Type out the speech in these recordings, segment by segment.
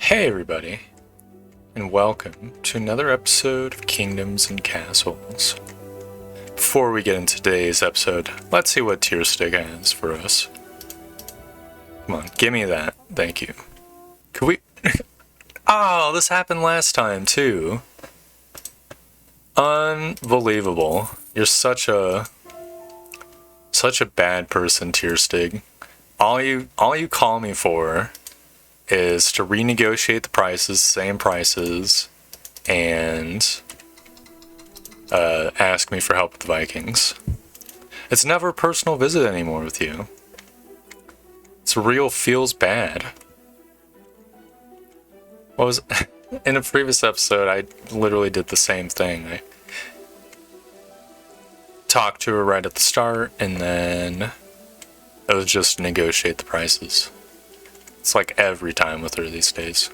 Hey everybody, and welcome to another episode of Kingdoms and Castles. Before we get into today's episode, let's see what Tierstig has for us. Come on, give me that. Thank you. Could we... Oh, this happened last time too. Unbelievable. You're such a bad person, Tierstig. All you call me for is to renegotiate the prices, same prices, and ask me for help with the Vikings. It's never a personal visit anymore with you. It's real feels bad. What was in a previous episode? I literally did the same thing. I talked to her right at the start, and then it was just negotiate the prices. It's like every time with her these days.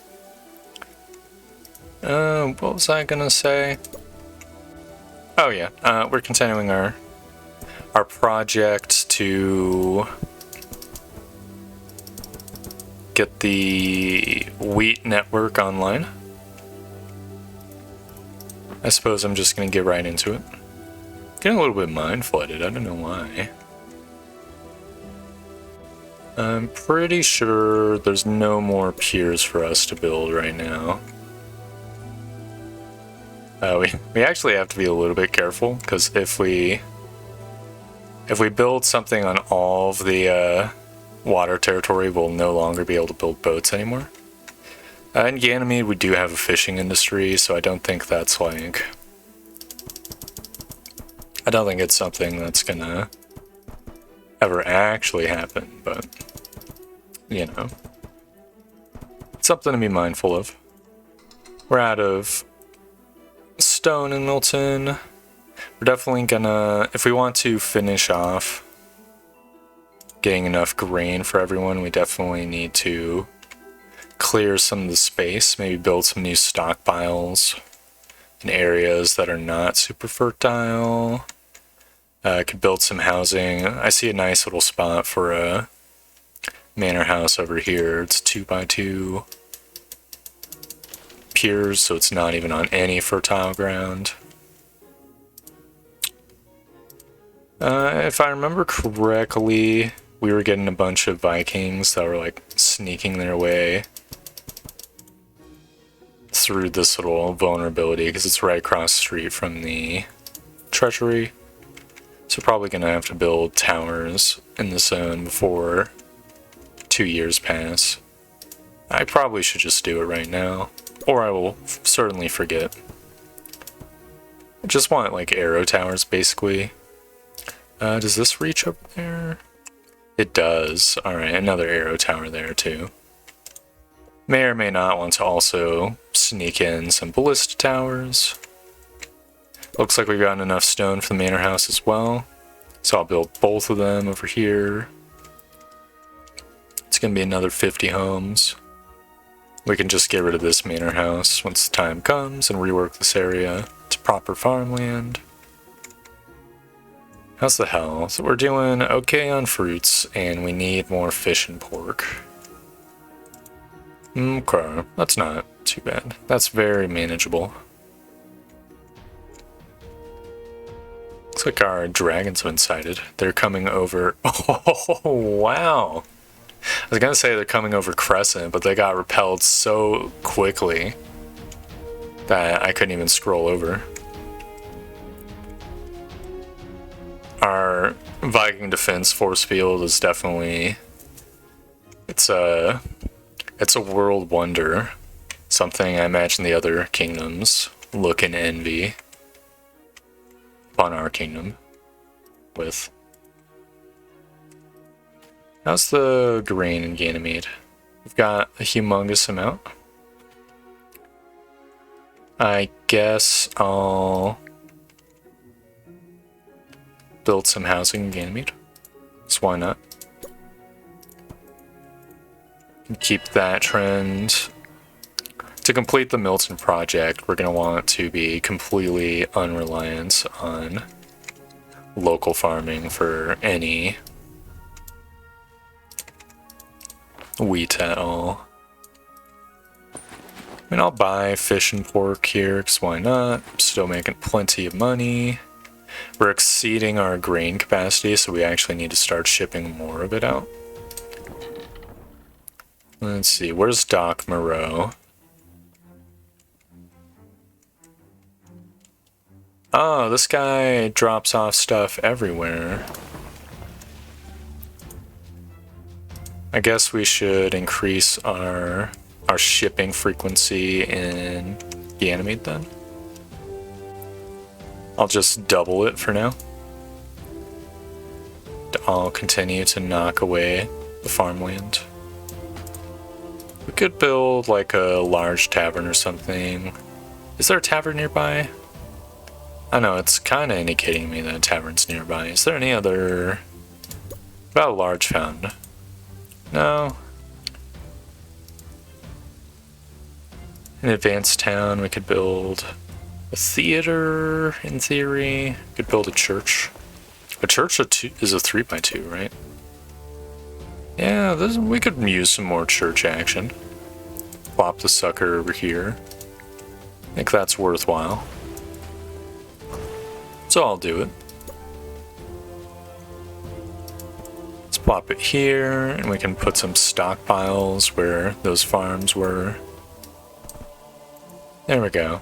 What was I gonna say? Oh yeah, we're continuing our project to get the wheat network online. I suppose I'm just gonna get right into it. Getting a little bit mind flooded, I don't know why. I'm pretty sure there's no more piers for us to build right now. We actually have to be a little bit careful, because if we build something on all of the water territory, we'll no longer be able to build boats anymore. In Ganymede, we do have a fishing industry, so I don't think that's like... I don't think it's something that's gonna ever actually happen, but, you know, it's something to be mindful of. We're out of stone in Milton. We're definitely gonna, if we want to finish off getting enough grain for everyone, we definitely need to clear some of the space, maybe build some new stockpiles in areas that are not super fertile. Could build some housing. I see a nice little spot for a manor house over here. It's 2x2 piers, so it's not even on any fertile ground. If I remember correctly, we were getting a bunch of Vikings that were like sneaking their way through this little vulnerability because it's right across the street from the treasury. So probably gonna have to build towers in the zone before 2 years pass. I probably should just do it right now, or I will certainly forget. I just want like arrow towers basically. Does this reach up there? It does. Alright, another arrow tower there too. May or may not want to also sneak in some ballista towers. Looks like we've gotten enough stone for the manor house as well. So I'll build both of them over here. It's going to be another 50 homes. We can just get rid of this manor house once the time comes and rework this area to proper farmland. How's the health? We're doing okay on fruits, and we need more fish and pork. Okay, that's not too bad. That's very manageable. Looks like our dragons have been sighted. They're coming over... Oh, wow! I was gonna say they're coming over Crescent, but they got repelled so quickly that I couldn't even scroll over. Our Viking defense force field is definitely... It's a world wonder. Something I imagine the other kingdoms look and envy upon our kingdom with. How's the grain in Ganymede? We've got a humongous amount. I guess I'll build some housing in Ganymede. So why not? Keep that trend. To complete the Milton project, we're going to want to be completely unreliant on local farming for any wheat at all. I mean, I'll buy fish and pork here, because why not? I'm still making plenty of money. We're exceeding our grain capacity, so we actually need to start shipping more of it out. Let's see, where's Doc Moreau? Oh, this guy drops off stuff everywhere. I guess we should increase our shipping frequency in Ganymede then. I'll just double it for now. I'll continue to knock away the farmland. We could build like a large tavern or something. Is there a tavern nearby? I know, it's kind of indicating me that a tavern's nearby. Is there any other... What about a large fountain? No. In advanced town, we could build a theater, in theory. We could build a church. A church is a 3x2, right? Yeah, we could use some more church action. Plop the sucker over here. I think that's worthwhile. So I'll do it. Let's plop it here, and we can put some stockpiles where those farms were. There we go.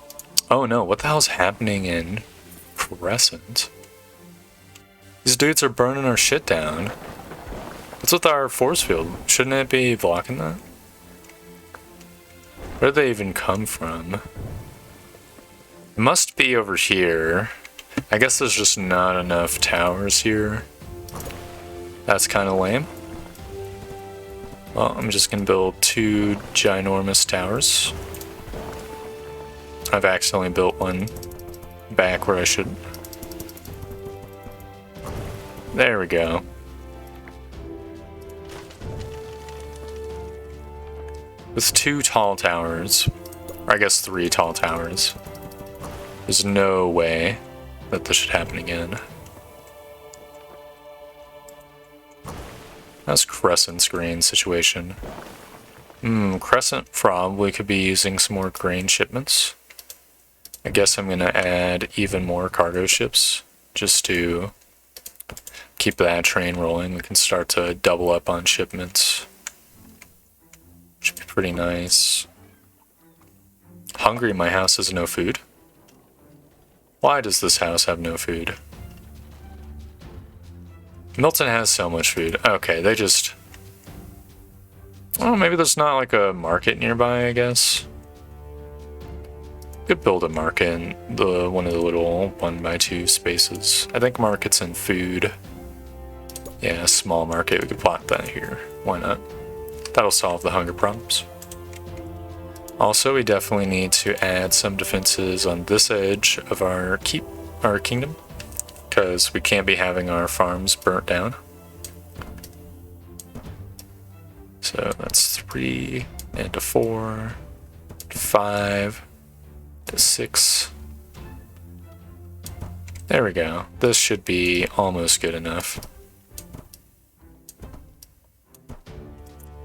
Oh no, what the hell's happening in Crescent? These dudes are burning our shit down. What's with our force field? Shouldn't it be blocking that? Where did they even come from? It must be over here. I guess there's just not enough towers here. That's kind of lame. Well, I'm just gonna build 2 ginormous towers. I've accidentally built one back where I should. There we go. With 2 tall towers, or I guess 3 tall towers, there's no way that this should happen again. That's Crescent's grain situation. Crescent probably could be using some more grain shipments. I guess I'm gonna add even more cargo ships just to keep that train rolling. We can start to double up on shipments. Should be pretty nice. Hungry, my house has no food. Why does this house have no food? Milton has so much food. Okay, they just... Oh, maybe there's not like a market nearby, I guess. Could build a market in one of the little 1x2 spaces. I think market's in food. Yeah, a small market. We could plot that here. Why not? That'll solve the hunger problems. Also, we definitely need to add some defenses on this edge of our kingdom, because we can't be having our farms burnt down. So that's 3 and a 4, 5 to 6. There we go. This should be almost good enough.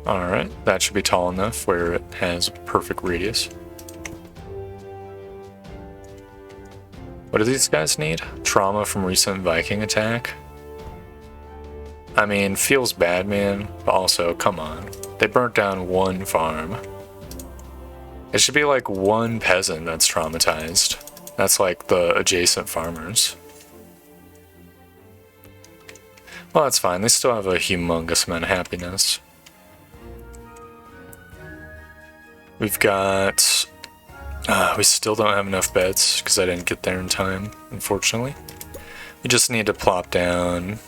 Alright, that should be tall enough where it has a perfect radius. What do these guys need? Trauma from recent Viking attack? I mean, feels bad, man, but also, come on. They burnt down 1 farm. It should be like 1 peasant that's traumatized. That's like the adjacent farmers. Well, that's fine. They still have a humongous amount of happiness. We've got... we still don't have enough beds because I didn't get there in time, unfortunately. We just need to plop down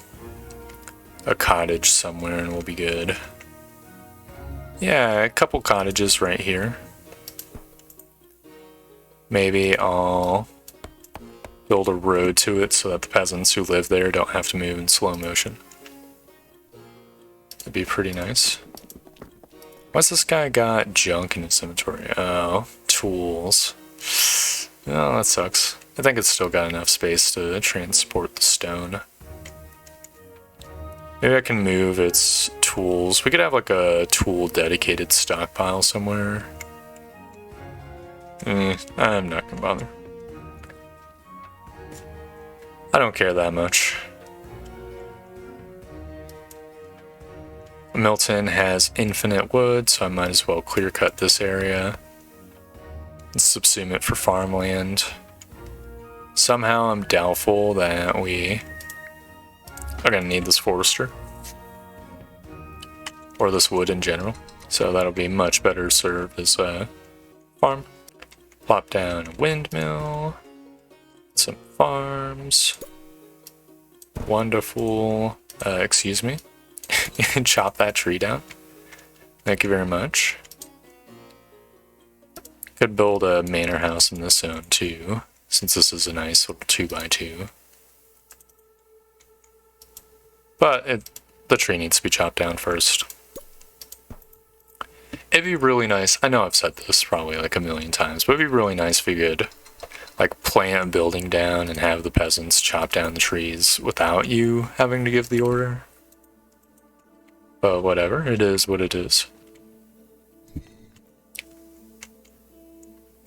a cottage somewhere and we'll be good. Yeah, a couple cottages right here. Maybe I'll build a road to it so that the peasants who live there don't have to move in slow motion. That'd be pretty nice. Why's this guy got junk in his inventory? Oh, tools. Oh, that sucks. I think it's still got enough space to transport the stone. Maybe I can move its tools. We could have like a tool dedicated stockpile somewhere. I'm not gonna bother. I don't care that much. Milton has infinite wood, so I might as well clear cut this area and subsume it for farmland. Somehow I'm doubtful that we are gonna need this forester. Or this wood in general. So that'll be much better served as a farm. Plop down a windmill. Some farms. Wonderful. Excuse me. Chop that tree down. Thank you very much. Could build a manor house in this zone too, since this is a nice little 2x2. But the tree needs to be chopped down first. It'd be really nice, I know I've said this probably like a million times, but it'd be really nice if you could like plant a building down and have the peasants chop down the trees without you having to give the order. But whatever, it is what it is.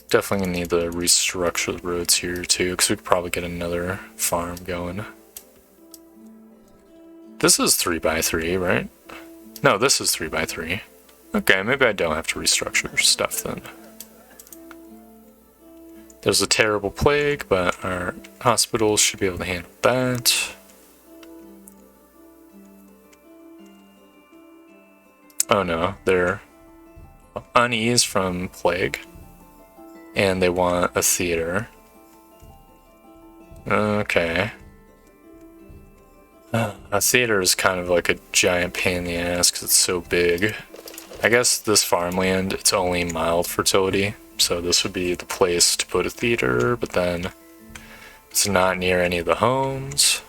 Definitely gonna need to restructure the roads here too, because we could probably get another farm going. This is 3x3, right? No, this is 3x3. Okay, maybe I don't have to restructure stuff then. There's a terrible plague, but our hospitals should be able to handle that. Oh no, they're unease from plague. And they want a theater. Okay. A theater is kind of like a giant pain in the ass because it's so big. I guess this farmland, it's only mild fertility, so this would be the place to put a theater, but then it's not near any of the homes.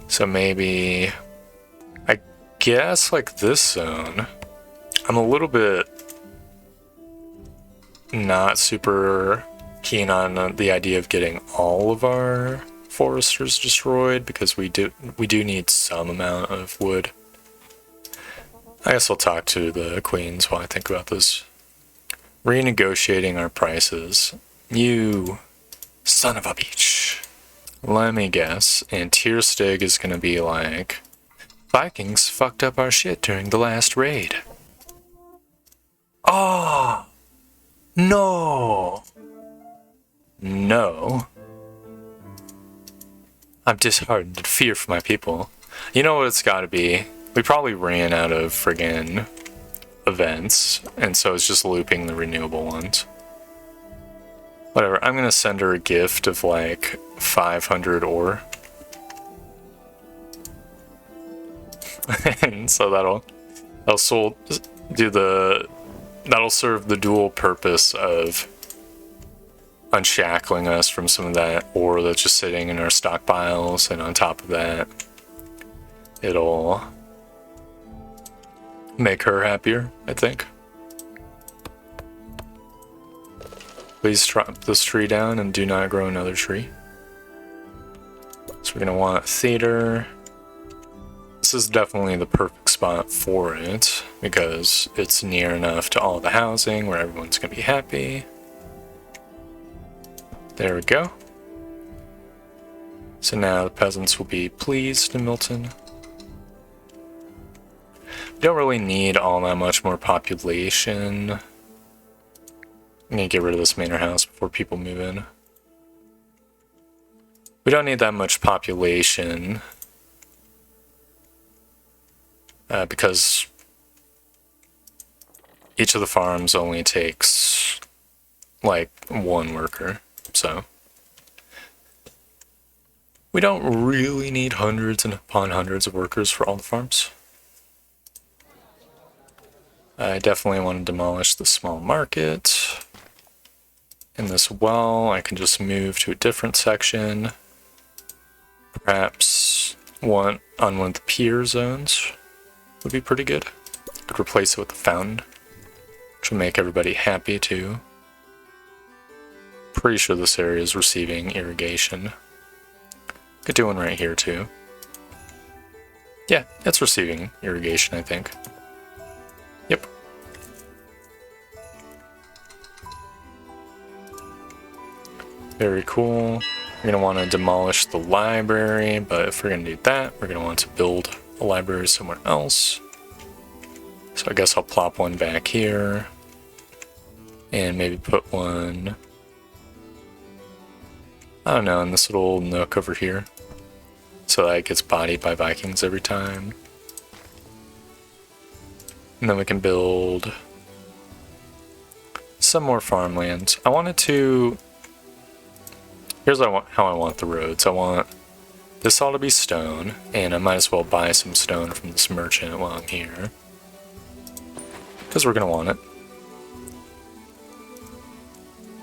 So maybe, I guess like this zone, I'm a little bit not super keen on the idea of getting all of our foresters destroyed because we do need some amount of wood. I guess I'll talk to the queens while I think about this. Renegotiating our prices. You son of a bitch. Let me guess. And Tierstig is gonna be like, Vikings fucked up our shit during the last raid. Oh! No! No. I'm disheartened and fear for my people. You know what it's gotta be? We probably ran out of friggin' events, and so it's just looping the renewable ones. Whatever, I'm gonna send her a gift of like 500 ore. And so that'll serve the dual purpose of unshackling us from some of that ore that's just sitting in our stockpiles, and on top of that, it'll make her happier, I think. Please chop this tree down and do not grow another tree. So we're gonna want a theater. This is definitely the perfect spot for it because it's near enough to all the housing where everyone's gonna be happy. There we go. So now the peasants will be pleased in Milton. We don't really need all that much more population. I'm gonna get rid of this manor house before people move in. We don't need that much population because each of the farms only takes like one worker, so we don't really need hundreds and upon hundreds of workers for all the farms. I definitely want to demolish the small market. In this well, I can just move to a different section. Perhaps on one of the pier zones would be pretty good. Could replace it with the fountain, which will make everybody happy too. Pretty sure this area is receiving irrigation. Could do one right here too. Yeah, it's receiving irrigation, I think. Yep. Very cool. We're gonna want to demolish the library, but if we're gonna do that, we're gonna want to build a library somewhere else. So I guess I'll plop one back here. And maybe put one, I don't know, in this little nook over here. So that it gets bodied by Vikings every time. And then we can build some more farmland. I wanted to... Here's how I want the roads. I want this all to be stone, and I might as well buy some stone from this merchant while I'm here. Because we're going to want it.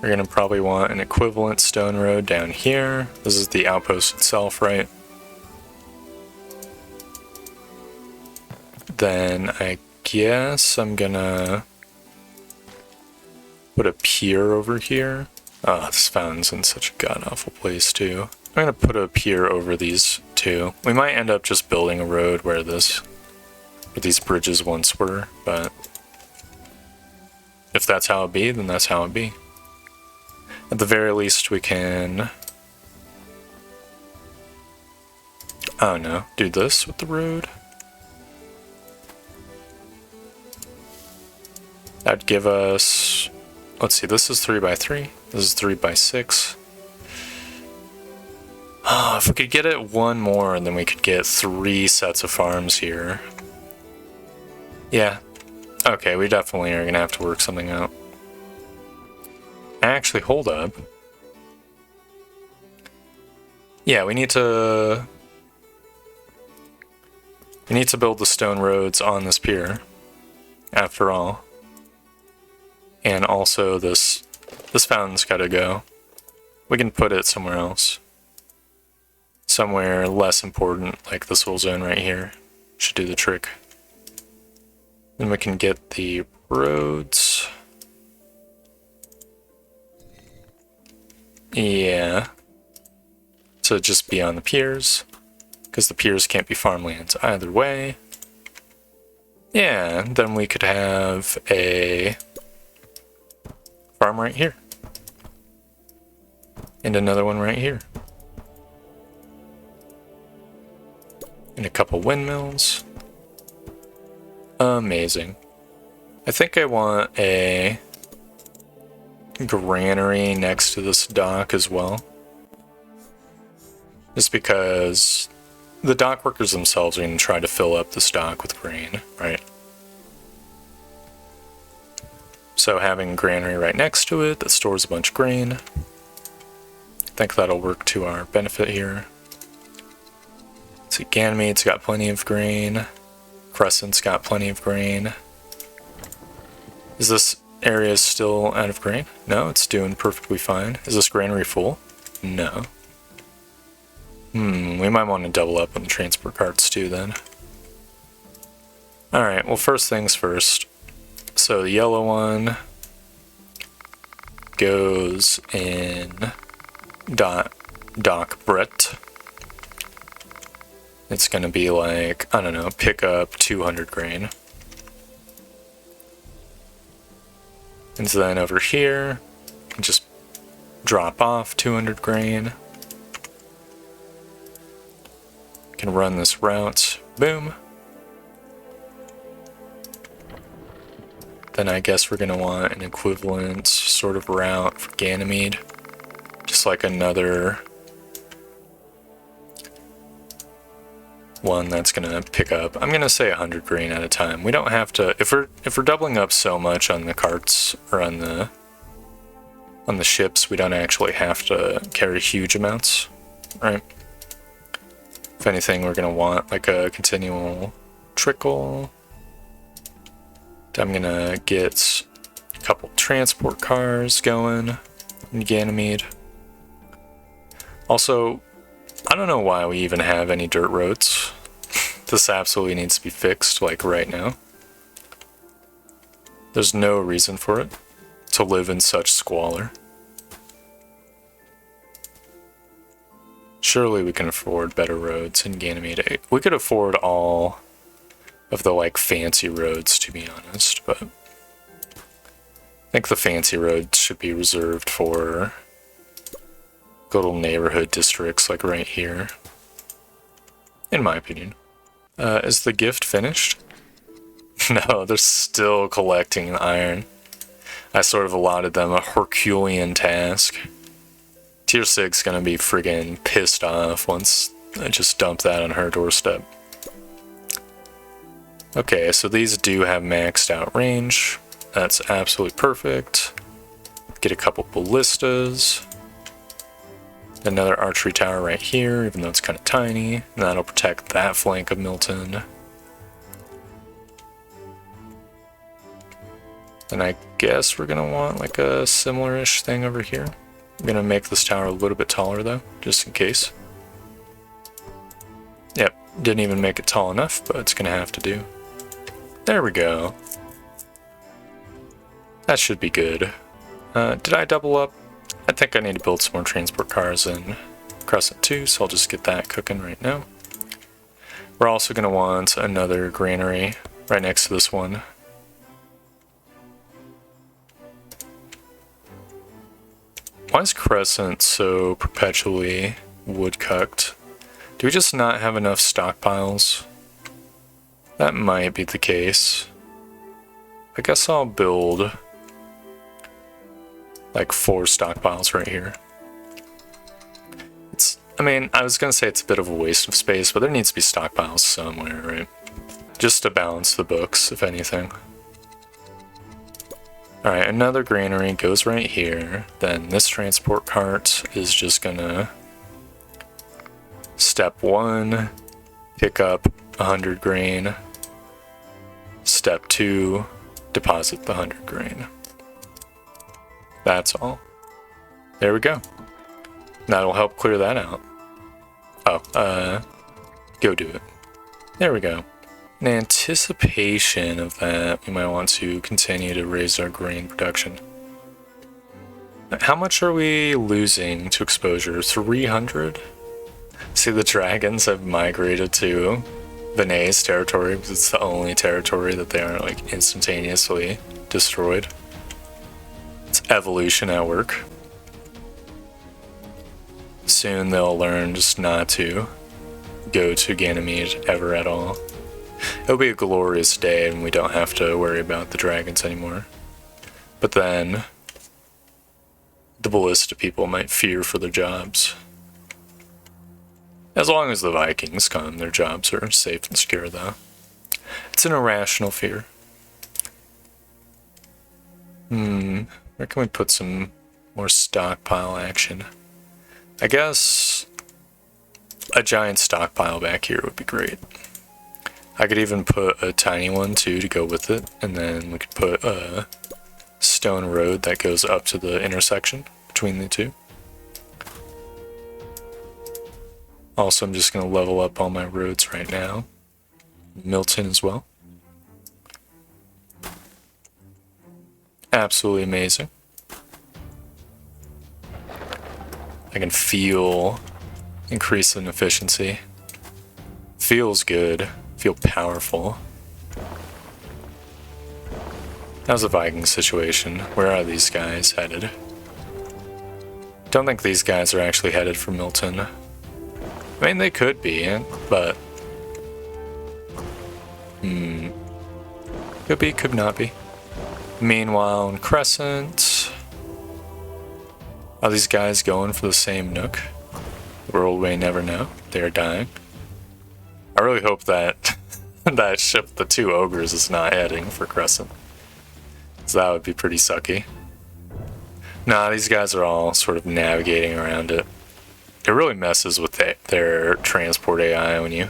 We're going to probably want an equivalent stone road down here. This is the outpost itself, right? Then I guess I'm going to put a pier over here. Oh, this fountain's in such a god-awful place, too. I'm going to put a pier over these two. We might end up just building a road where these bridges once were, but if that's how it be, then that's how it be. At the very least, we can, I don't know, do this with the road. That'd give us, let's see, this is 3x3, this is 3x6. Oh, if we could get it one more, then we could get 3 sets of farms here. Yeah, okay, we definitely are gonna have to work something out. Actually, hold up. Yeah, we need to build the stone roads on this pier, after all. And also this fountain's gotta go. We can put it somewhere else. Somewhere less important, like this little zone right here. Should do the trick. Then we can get the roads. Yeah. So just be on the piers, because the piers can't be farmlands either way. Yeah, then we could have a farm right here. And another one right here. And a couple windmills. Amazing. I think I want a granary next to this dock as well. Just because the dock workers themselves are going to try to fill up this dock with grain, right? So having a granary right next to it that stores a bunch of grain, I think that'll work to our benefit here. See, Ganymede's got plenty of grain. Crescent's got plenty of grain. Is this area still out of grain? No, it's doing perfectly fine. Is this granary full? No. We might want to double up on the transport carts too then. Alright, well first things first. So the yellow one goes in Dock Brett. It's gonna be like, I don't know, pick up 200 grain. And so then over here, just drop off 200 grain. Can run this route, boom. Then I guess we're gonna want an equivalent sort of route for Ganymede. Just like another one that's gonna pick up, I'm gonna say 100 grain at a time. We don't have to, if we're doubling up so much on the carts or on the ships, we don't actually have to carry huge amounts, right? If anything, we're gonna want like a continual trickle. I'm gonna get a couple transport cars going in Ganymede. Also, I don't know why we even have any dirt roads. This absolutely needs to be fixed, like right now. There's no reason for it to live in such squalor. Surely we can afford better roads in Ganymede. We could afford all of the like fancy roads, to be honest, but I think the fancy roads should be reserved for little neighborhood districts like right here, in my opinion. Is the gift finished? No, they're still collecting iron. I sort of allotted them a Herculean task. Tier 6 is gonna be friggin' pissed off once I just dump that on her doorstep. Okay, so these do have maxed out range. That's absolutely perfect. Get a couple ballistas. Another archery tower right here, even though it's kind of tiny. And that'll protect that flank of Milton. And I guess we're gonna want like a similar-ish thing over here. I'm gonna make this tower a little bit taller though, just in case. Yep, didn't even make it tall enough, but it's gonna have to do. There we go. That should be good. Did I double up? I think I need to build some more transport cars in Crescent 2, so I'll just get that cooking right now. We're also going to want another granary right next to this one. Why is Crescent so perpetually wood-cucked? Do we just not have enough stockpiles? That might be the case. I guess I'll build like 4 stockpiles right here. I mean, I was gonna say it's a bit of a waste of space, but there needs to be stockpiles somewhere, right? Just to balance the books, if anything. Alright, another granary goes right here. Then this transport cart is just gonna... Step 1, pick up 100 grain. Step 2, deposit the 100 grain. That's all. There we go. That'll help clear that out. Oh, go do it. There we go. In anticipation of that, we might want to continue to raise our grain production. How much are we losing to exposure? 300? See, the dragons have migrated to Vinay's territory because it's the only territory that they aren't like instantaneously destroyed. It's evolution at work. Soon they'll learn just not to go to Ganymede ever at all. It'll be a glorious day and we don't have to worry about the dragons anymore. But then the ballista people might fear for their jobs. As long as the Vikings come, their jobs are safe and secure though. It's an irrational fear. Where can we put some more stockpile action? I guess a giant stockpile back here would be great. I could even put a tiny one too to go with it, and then we could put a stone road that goes up to the intersection between the two. Also, I'm just going to level up all my roads right now. Milton as well. Absolutely amazing. I can feel increase in efficiency. Feels good. Feel powerful. How's the Viking situation? Where are these guys headed? Don't think these guys are actually headed for Milton. I mean, they could be, but... Could be, could not be. Meanwhile, in Crescent... Are these guys going for the same nook? The world may never know. They are dying. I really hope that that ship, the 2 ogres, is not heading for Crescent. So that would be pretty sucky. Nah, these guys are all sort of navigating around it. It really messes with their transport AI when you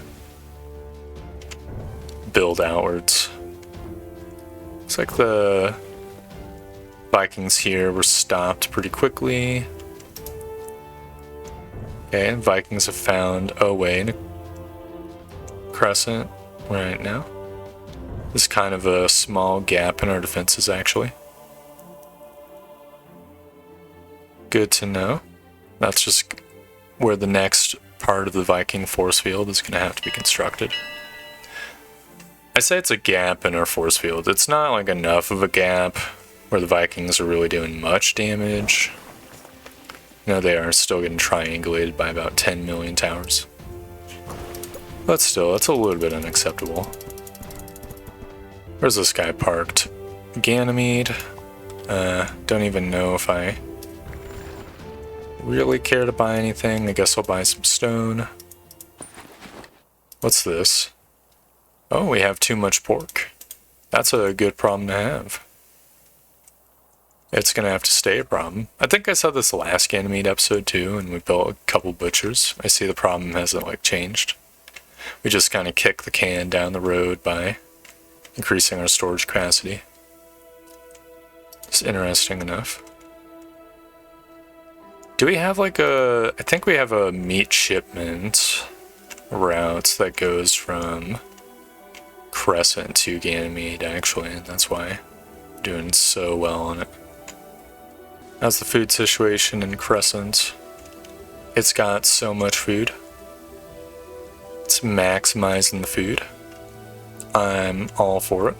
build outwards. Looks like the Vikings here were stopped pretty quickly. Okay, Vikings have found a way to Crescent right now. There's kind of a small gap in our defenses, actually. Good to know. That's just where the next part of the Viking force field is going to have to be constructed. I say it's a gap in our force field. It's not like enough of a gap where the Vikings are really doing much damage. No, they are still getting triangulated by about 10 million towers. But still, that's a little bit unacceptable. Where's this guy parked? Ganymede. Don't even know if I really care to buy anything. I guess I'll buy some stone. What's this? Oh, we have too much pork. That's a good problem to have. It's gonna have to stay a problem. I think I saw this last Ganymede episode too, and we built a couple butchers. I see the problem hasn't like changed. We just kind of kick the can down the road by increasing our storage capacity. It's interesting enough. Do we have like I think we have a meat shipment route that goes from Crescent to Ganymede actually, and that's why I'm doing so well on it. How's the food situation in Crescent? It's got so much food. It's maximizing the food. I'm all for it.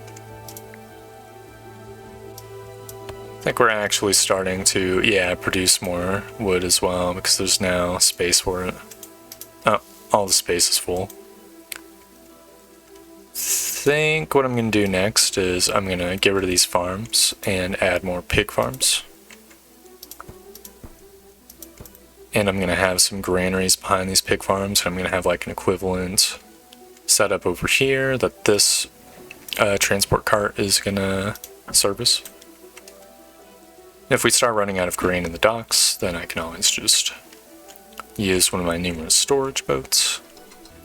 I think we're actually starting to, produce more wood as well because there's now space for it. Oh, all the space is full. I think what I'm going to do next is I'm going to get rid of these farms and add more pig farms. And I'm going to have some granaries behind these pig farms. I'm going to have like an equivalent set up over here that this transport cart is going to service. And if we start running out of grain in the docks, then I can always just use one of my numerous storage boats.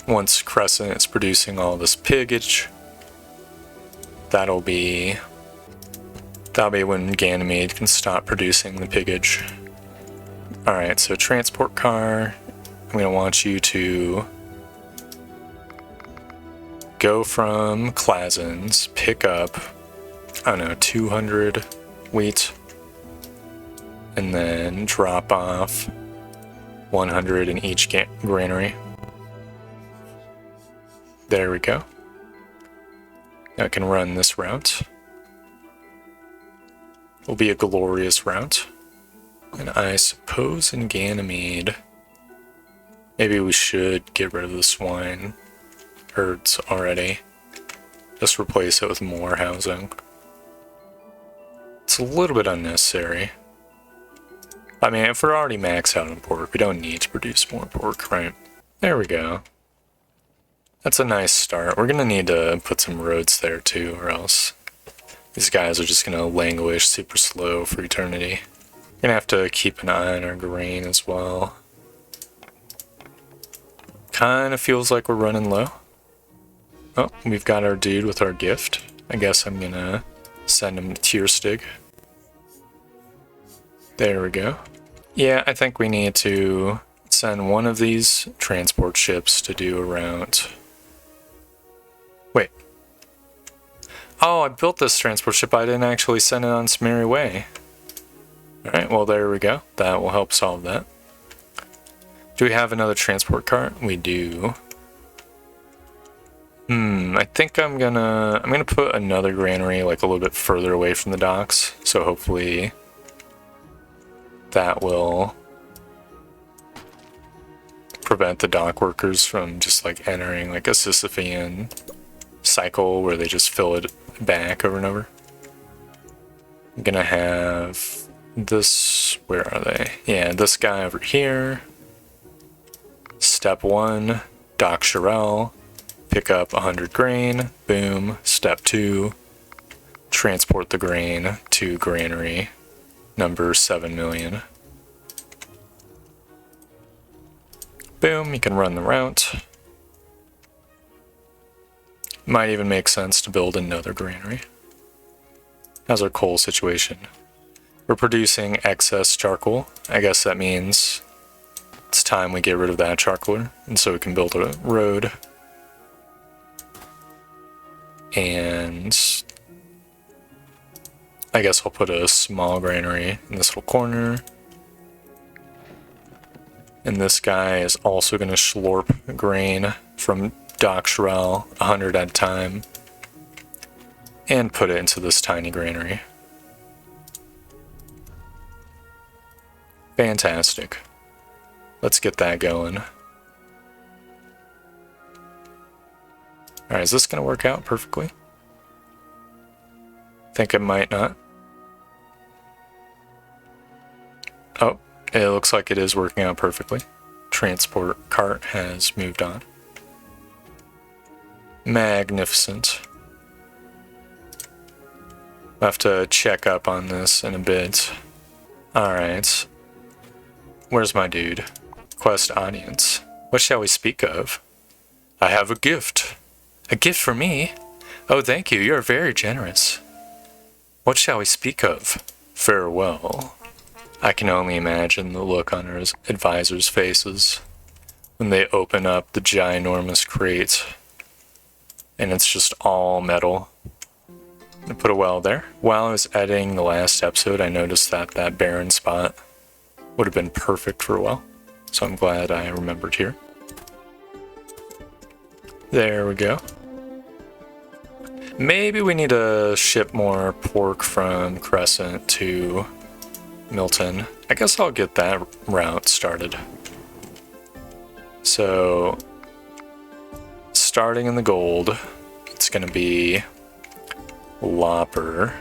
Once Crescent is producing all this pigage, that'll be when Ganymede can stop producing the pigage. Alright, so transport car, I'm going to want you to go from Clazen's, pick up, I don't know, 200 wheat, and then drop off 100 in each granary. There we go. I can run this route. It'll be a glorious route. And I suppose in Ganymede, maybe we should get rid of the swine herds already. Just replace it with more housing. It's a little bit unnecessary. I mean, if we're already maxed out on pork, we don't need to produce more pork, right? There we go. That's a nice start. We're gonna need to put some roads there too, or else these guys are just gonna languish super slow for eternity. Gonna have to keep an eye on our grain as well. Kinda feels like we're running low. Oh, we've got our dude with our gift. I guess I'm gonna send him to Tierstig. There we go. Yeah, I think we need to send one of these transport ships to do a route. Wait. Oh, I built this transport ship. I didn't actually send it on its merry way. Alright, well there we go. That will help solve that. Do we have another transport cart? We do. I think I'm gonna put another granary like a little bit further away from the docks. So hopefully that will prevent the dock workers from just like entering like a Sisyphean cycle where they just fill it back over and over. I'm gonna have this, where are they? Yeah, this guy over here. Step 1, dock Shirel, pick up 100 grain, boom. Step 2, transport the grain to granary number 7 million. Boom, you can run the route. Might even make sense to build another granary. How's our coal situation? We're producing excess charcoal. I guess that means it's time we get rid of that charcoal, and so we can build a road. And I guess I'll put a small granary in this little corner. And this guy is also going to slurp grain from Dock Shirel 100 at a time and put it into this tiny granary. Fantastic. Let's get that going. Alright, is this going to work out perfectly? Think it might not. Oh, it looks like it is working out perfectly. Transport cart has moved on. Magnificent. I'll have to check up on this in a bit. Alright. Where's my dude? Quest audience. What shall we speak of? I have a gift. A gift for me? Oh, thank you. You're very generous. What shall we speak of? Farewell. I can only imagine the look on our advisors' faces when they open up the ginormous crate and it's just all metal. I put a well there. While I was editing the last episode, I noticed that that barren spot would have been perfect for a well, so I'm glad I remembered here. There we go. Maybe we need to ship more pork from Crescent to Milton. I guess I'll get that route started. So, starting in the gold, it's going to be Lopper.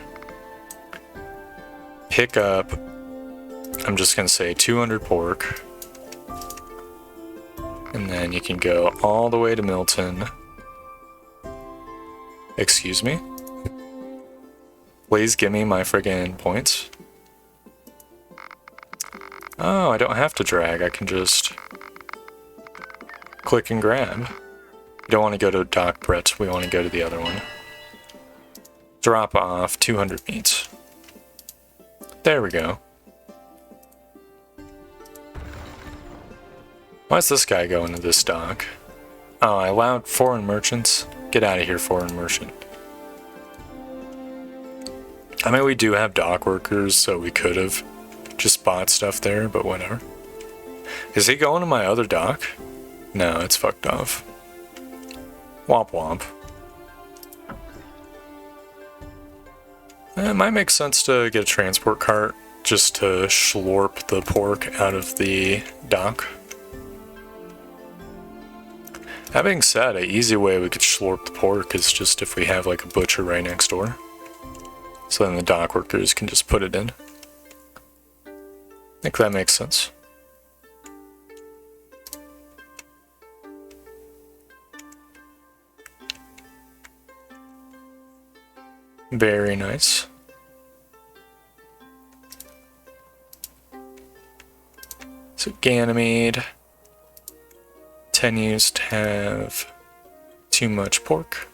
Pick up, I'm just going to say 200 pork. And then you can go all the way to Milton. Excuse me? Please give me my friggin' points. Oh, I don't have to drag. I can just click and grab. We don't want to go to Dock Brett. We want to go to the other one. Drop off 200 meat. There we go. Why is this guy going to this dock? Oh, I allowed foreign merchants? Get out of here, foreign merchant. I mean, we do have dock workers, so we could have just bought stuff there, but whatever. Is he going to my other dock? No, it's fucked off. Womp womp. It might make sense to get a transport cart just to schlorp the pork out of the dock. That being said, an easy way we could schlorp the pork is just if we have like a butcher right next door. So then the dock workers can just put it in. I think that makes sense. Very nice. So Ganymede continues to have too much pork.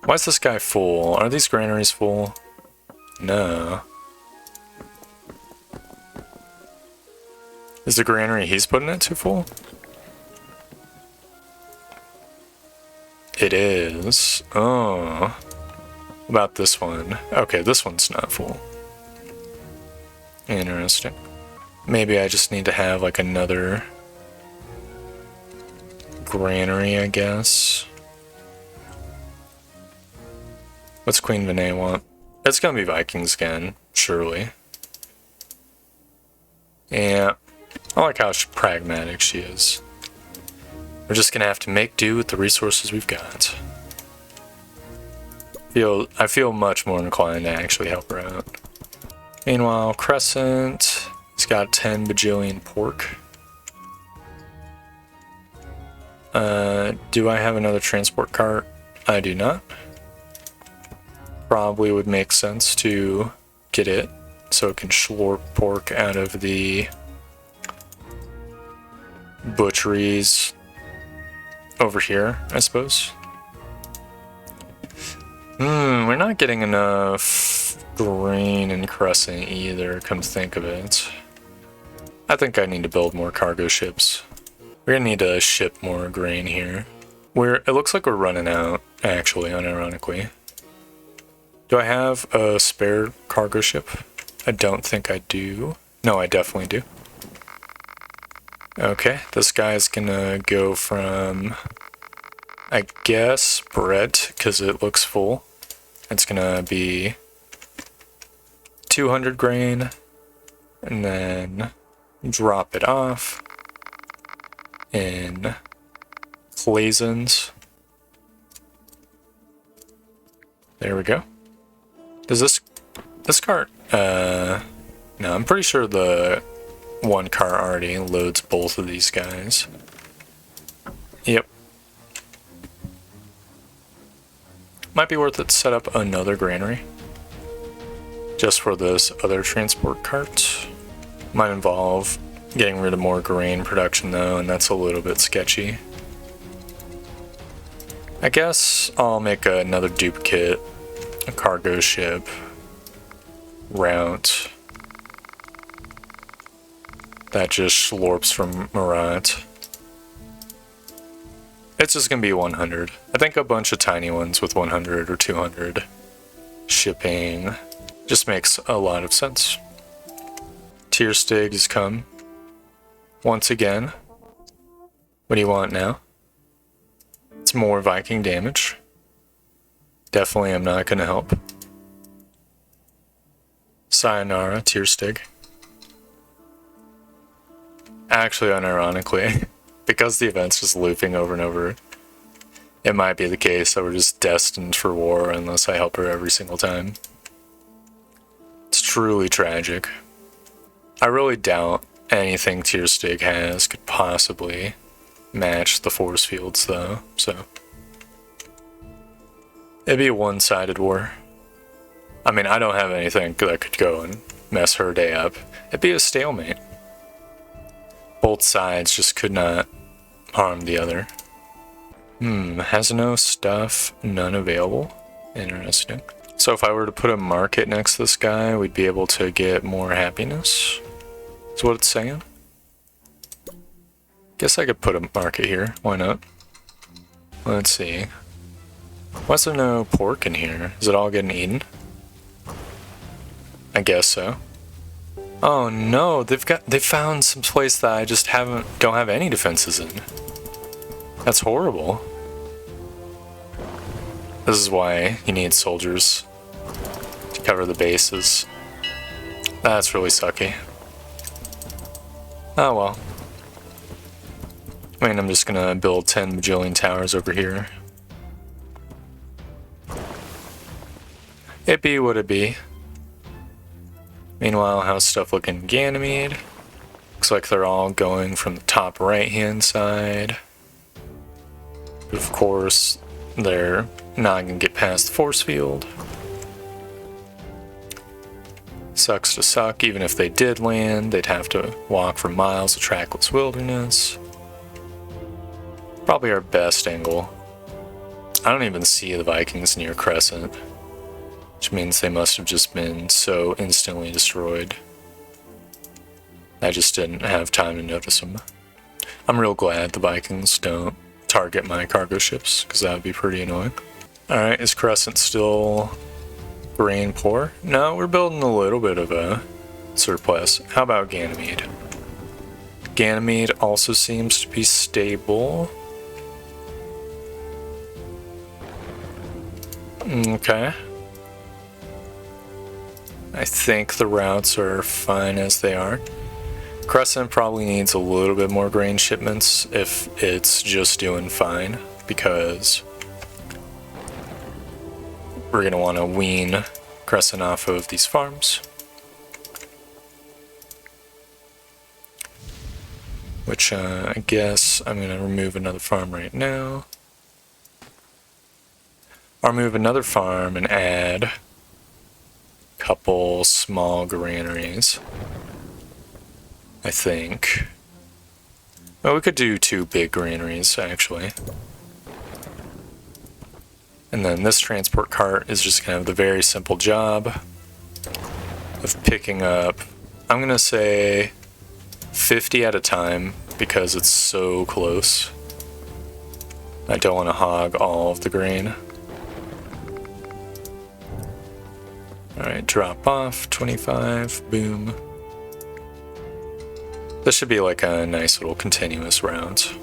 Why is this guy full? Are these granaries full? No. Is the granary he's putting it too full? It is. Oh. What about this one? Okay, this one's not full. Interesting. Maybe I just need to have like another granary, I guess. What's Queen Vinay want? It's gonna be Vikings again, surely. Yeah. I like how pragmatic she is. We're just gonna have to make do with the resources we've got. I feel much more inclined to actually help her out. Meanwhile, Crescent, he's got 10 bajillion pork. Do I have another transport cart? I do not. Probably would make sense to get it so it can schlorp pork out of the butcheries over here, I suppose. We're not getting enough grain in Crescent either, come to think of it. I think I need to build more cargo ships. We're gonna need to ship more grain here. It looks like we're running out, actually, unironically. Do I have a spare cargo ship? I don't think I do. No, I definitely do. Okay, this guy's gonna go from, I guess, Brett, because it looks full. It's gonna be 200 grain, and then drop it off in Clazens. There we go. Does this cart, no, I'm pretty sure the one cart already loads both of these guys. Yep. Might be worth it to set up another granary just for this other transport cart. Might involve getting rid of more grain production though, and that's a little bit sketchy. I guess I'll make another duplicate, a cargo ship route that just slorps from Marat. It's just gonna be 100. I think a bunch of tiny ones with 100 or 200 shipping just makes a lot of sense. Tier Stigs come once again. What do you want now? It's more Viking damage. Definitely I'm not gonna help. Sayonara, Tier Stig. Actually, unironically, because the event's just looping over and over, it might be the case that we're just destined for war unless I help her every single time. It's truly tragic. I really doubt anything Tier Stig has could possibly match the force fields though, so it'd be a one-sided war. I mean, I don't have anything that could go and mess her day up. It'd be a stalemate. Both sides just could not harm the other. Has no stuff, none available. Interesting. So if I were to put a market next to this guy, we'd be able to get more happiness. Is what it's saying. Guess I could put a market here. Why not? Let's see. Why is there no pork in here? Is it all getting eaten? I guess so. Oh no, they found some place that I just don't have any defenses in. That's horrible. This is why you need soldiers to cover the bases. That's really sucky. Oh well. I mean, I'm just gonna build 10 bajillion towers over here. It be what it be. Meanwhile, how's stuff looking in Ganymede? Looks like they're all going from the top right-hand side. But of course, they're not going to get past the force field. Sucks to suck. Even if they did land, they'd have to walk for miles of trackless wilderness. Probably our best angle. I don't even see the Vikings near Crescent, which means they must have just been so instantly destroyed. I just didn't have time to notice them. I'm real glad the Vikings don't target my cargo ships, because that would be pretty annoying. Alright, is Crescent still grain poor? No, we're building a little bit of a surplus. How about Ganymede? Ganymede also seems to be stable. Okay. I think the routes are fine as they are. Crescent probably needs a little bit more grain shipments if it's just doing fine, because we're going to want to wean Crescent off of these farms. Which I guess I'm going to remove another farm right now. I'll remove another farm and add couple small granaries, I think. Well, we could do 2 big granaries, actually. And then this transport cart is just going to have the very simple job of picking up, I'm going to say 50 at a time, because it's so close. I don't want to hog all of the grain. Alright, drop off, 25, boom. This should be like a nice little continuous route.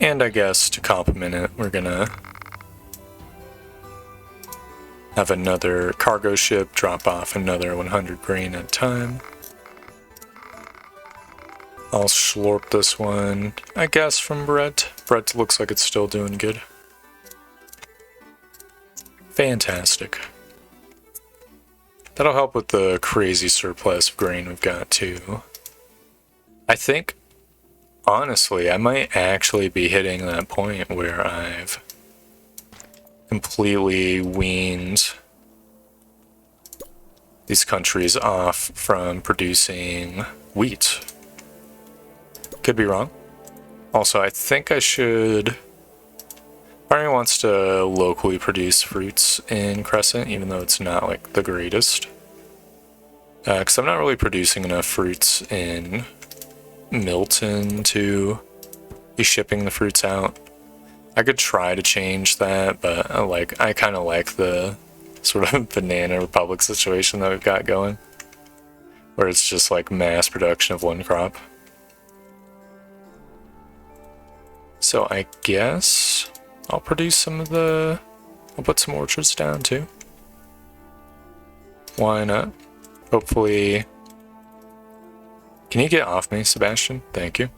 And I guess to complement it, we're gonna have another cargo ship drop off another 100 grain at a time. I'll slurp this one, I guess, from Brett. Brett looks like it's still doing good. Fantastic. That'll help with the crazy surplus of grain we've got too. I think, honestly, I might actually be hitting that point where I've completely weaned these countries off from producing wheat. Could be wrong. Also, I think I should... Part of me wants to locally produce fruits in Crescent, even though it's not like the greatest. Because I'm not really producing enough fruits in Milton to be shipping the fruits out. I could try to change that, but I kind of like the sort of Banana Republic situation that we've got going, where it's just like mass production of one crop. So I guess I'll produce some of the... I'll put some orchards down too. Why not? Hopefully... Can you get off me, Sebastian? Thank you.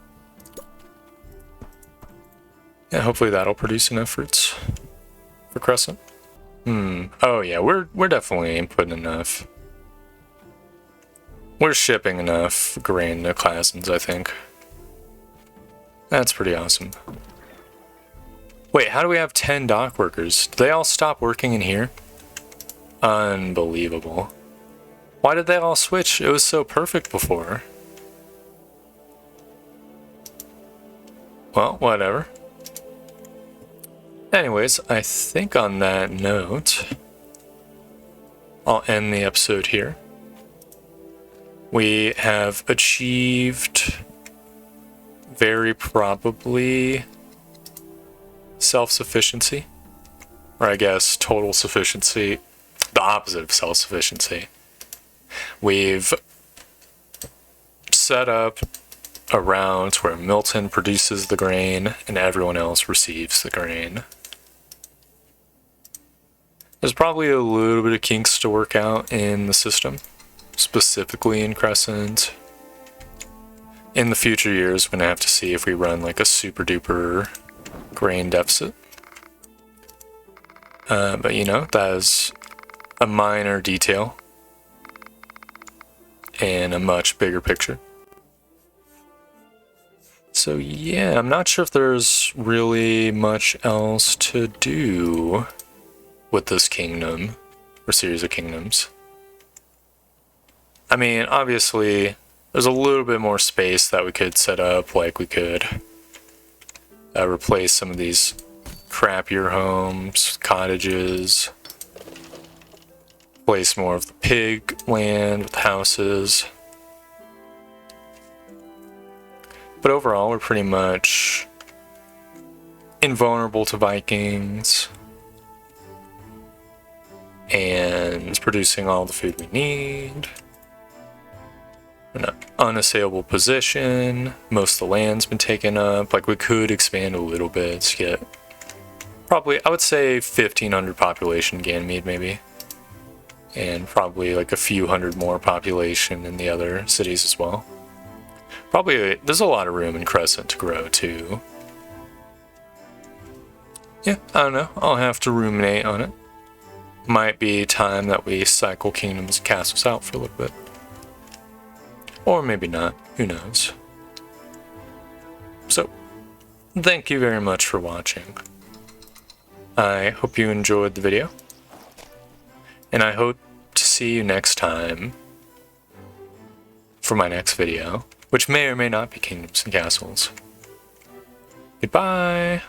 Yeah, hopefully that'll produce enough fruits for Crescent. Oh yeah, we're definitely putting enough. We're shipping enough grain to Classens, I think. That's pretty awesome. Wait, how do we have 10 dock workers? Did they all stop working in here? Unbelievable. Why did they all switch? It was so perfect before. Well, whatever. Anyways, I think on that note, I'll end the episode here. We have achieved very probably self-sufficiency, or I guess total sufficiency, the opposite of self-sufficiency. We've set up a route where Milton produces the grain and everyone else receives the grain. There's probably a little bit of kinks to work out in the system, specifically in Crescent. In the future years, we're going to have to see if we run like a super duper grain deficit. But you know, that is a minor detail in a much bigger picture. So yeah, I'm not sure if there's really much else to do with this kingdom, or series of kingdoms. I mean, obviously, there's a little bit more space that we could set up, like we could replace some of these crappier homes, cottages, place more of the pig land with houses. But overall, we're pretty much invulnerable to Vikings and producing all the food we need. We're in an unassailable position. Most of the land's been taken up. Like, we could expand a little bit to get probably, I would say, 1,500 population Ganymede maybe. And probably like a few hundred more population in the other cities as well. Probably, there's a lot of room in Crescent to grow too. Yeah, I don't know. I'll have to ruminate on it. Might be time that we cycle kingdoms and castles out for a little bit. Or maybe not. Who knows? So, thank you very much for watching. I hope you enjoyed the video. And I hope to see you next time for my next video, which may or may not be Kingdoms and Castles. Goodbye!